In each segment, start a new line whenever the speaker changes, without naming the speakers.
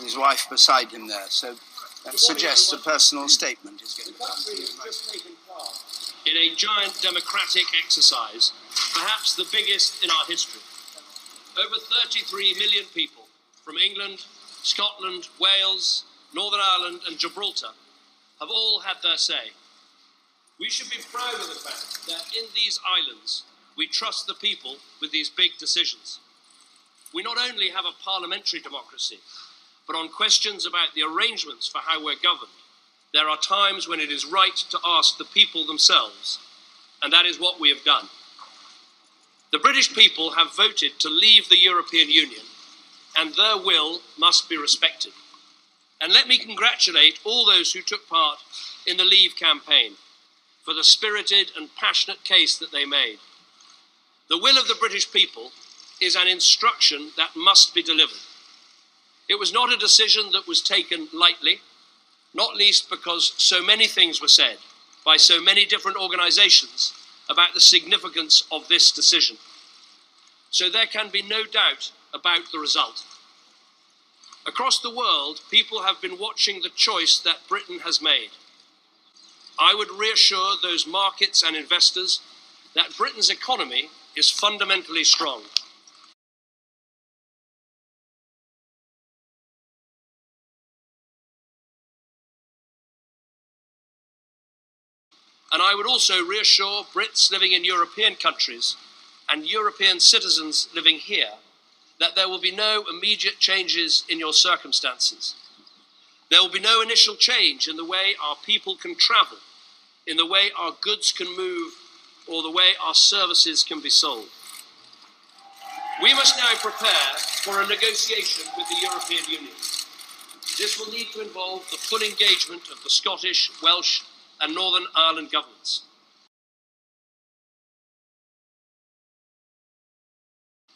his wife beside him there. So that suggests a personal statement is going to come from you.
In a giant democratic exercise, perhaps the biggest in our history. Over 33 million people from England, Scotland, Wales, Northern Ireland and Gibraltar have all had their say. We should be proud of the fact that in these islands we trust the people with these big decisions. We not only have a parliamentary democracy, but on questions about the arrangements for how we're governed, there are times when it is right to ask the people themselves, and that is what we have done. The British people have voted to leave the European Union, and their will must be respected. And let me congratulate all those who took part in the Leave campaign for the spirited and passionate case that they made. The will of the British people is an instruction that must be delivered. It was not a decision that was taken lightly, not least because so many things were said by so many different organisations about the significance of this decision. So there can be no doubt about the result. Across the world, people have been watching the choice that Britain has made. I would reassure those markets and investors that Britain's economy is fundamentally strong. And I would also reassure Brits living in European countries and European citizens living here that there will be no immediate changes in your circumstances. There will be no initial change in the way our people can travel, in the way our goods can move, or the way our services can be sold. We must now prepare for a negotiation with the European Union. This will need to involve the full engagement of the Scottish, Welsh, and Northern Ireland governments.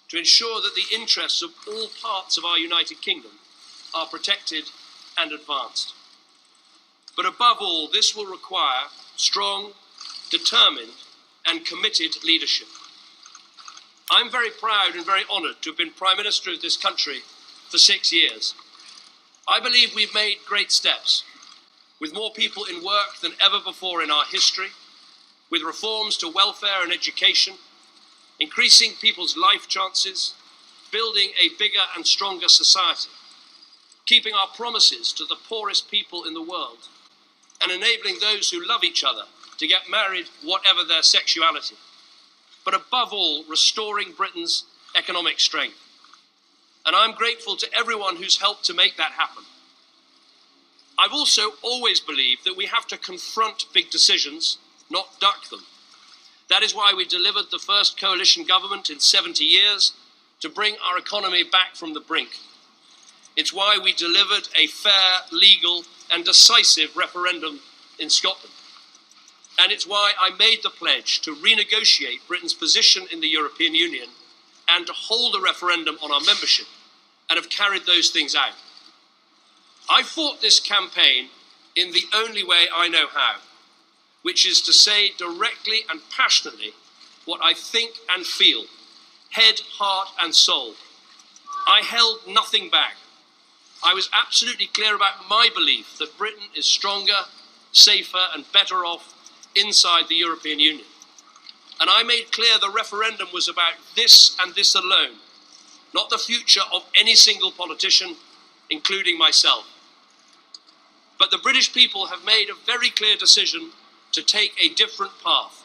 To ensure that the interests of all parts of our United Kingdom are protected and advanced. But above all, this will require strong, determined, and committed leadership. I'm very proud and very honoured to have been Prime Minister of this country for 6 years. I believe we've made great steps, with more people in work than ever before in our history, with reforms to welfare and education, increasing people's life chances, building a bigger and stronger society, keeping our promises to the poorest people in the world, and enabling those who love each other to get married whatever their sexuality. But above all, restoring Britain's economic strength. And I'm grateful to everyone who's helped to make that happen. I've also always believed that we have to confront big decisions, not duck them. That is why we delivered the first coalition government in 70 years to bring our economy back from the brink. It's why we delivered a fair, legal, and decisive referendum in Scotland. And it's why I made the pledge to renegotiate Britain's position in the European Union and to hold a referendum on our membership, and have carried those things out. I fought this campaign in the only way I know how, which is to say directly and passionately what I think and feel, head, heart, and soul. I held nothing back. I was absolutely clear about my belief that Britain is stronger, safer, and better off inside the European Union. And I made clear the referendum was about this and this alone, not the future of any single politician, including myself. But the British people have made a very clear decision to take a different path.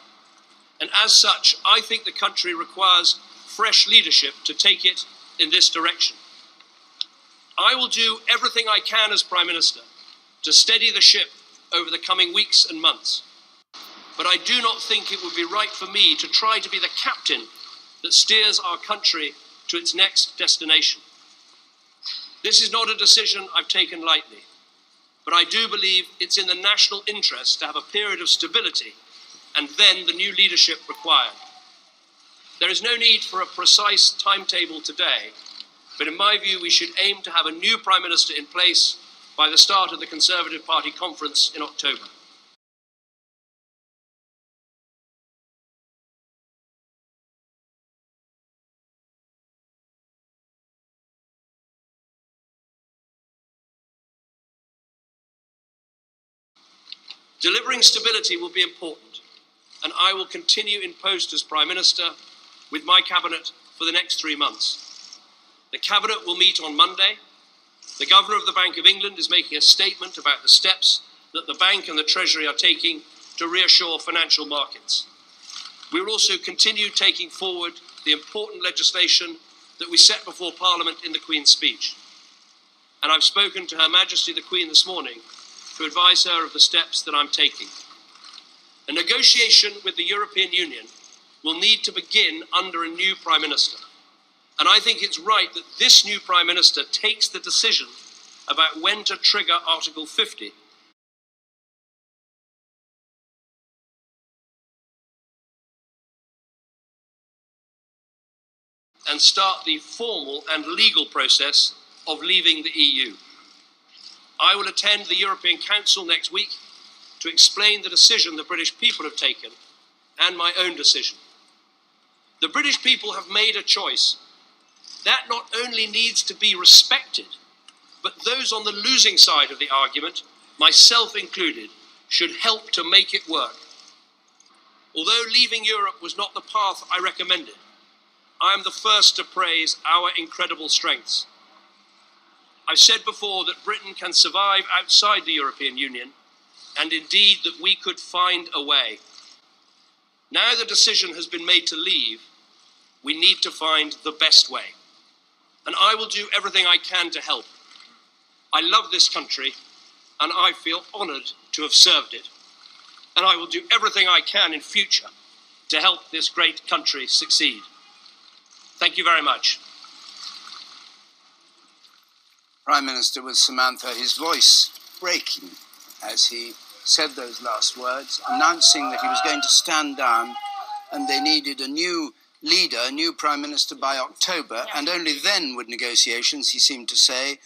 And as such, I think the country requires fresh leadership to take it in this direction. I will do everything I can as Prime Minister to steady the ship over the coming weeks and months. But I do not think it would be right for me to try to be the captain that steers our country to its next destination. This is not a decision I've taken lightly, but I do believe it's in the national interest to have a period of stability and then the new leadership required. There is no need for a precise timetable today, but in my view we should aim to have a new Prime Minister in place by the start of the Conservative Party conference in October. Delivering stability will be important, and I will continue in post as Prime Minister with my Cabinet for the next 3 months. The Cabinet will meet on Monday. The Governor of the Bank of England is making a statement about the steps that the Bank and the Treasury are taking to reassure financial markets. We will also continue taking forward the important legislation that we set before Parliament in the Queen's speech. And I've spoken to Her Majesty the Queen this morning to advise her of the steps that I'm taking. A negotiation with the European Union will need to begin under a new Prime Minister. And I think it's right that this new Prime Minister takes the decision about when to trigger Article 50 and start the formal and legal process of leaving the EU. I will attend the European Council next week to explain the decision the British people have taken and my own decision. The British people have made a choice. That not only needs to be respected, but those on the losing side of the argument, myself included, should help to make it work. Although leaving Europe was not the path I recommended, I am the first to praise our incredible strengths. I've said before that Britain can survive outside the European Union, and indeed that we could find a way. Now the decision has been made to leave, we need to find the best way. And I will do everything I can to help. I love this country, and I feel honoured to have served it. And I will do everything I can in future to help this great country succeed. Thank you very much.
Prime Minister with Samantha, his voice breaking as he said those last words, announcing that he was going to stand down and they needed a new leader, a new Prime Minister by October, and only then would negotiations, he seemed to say,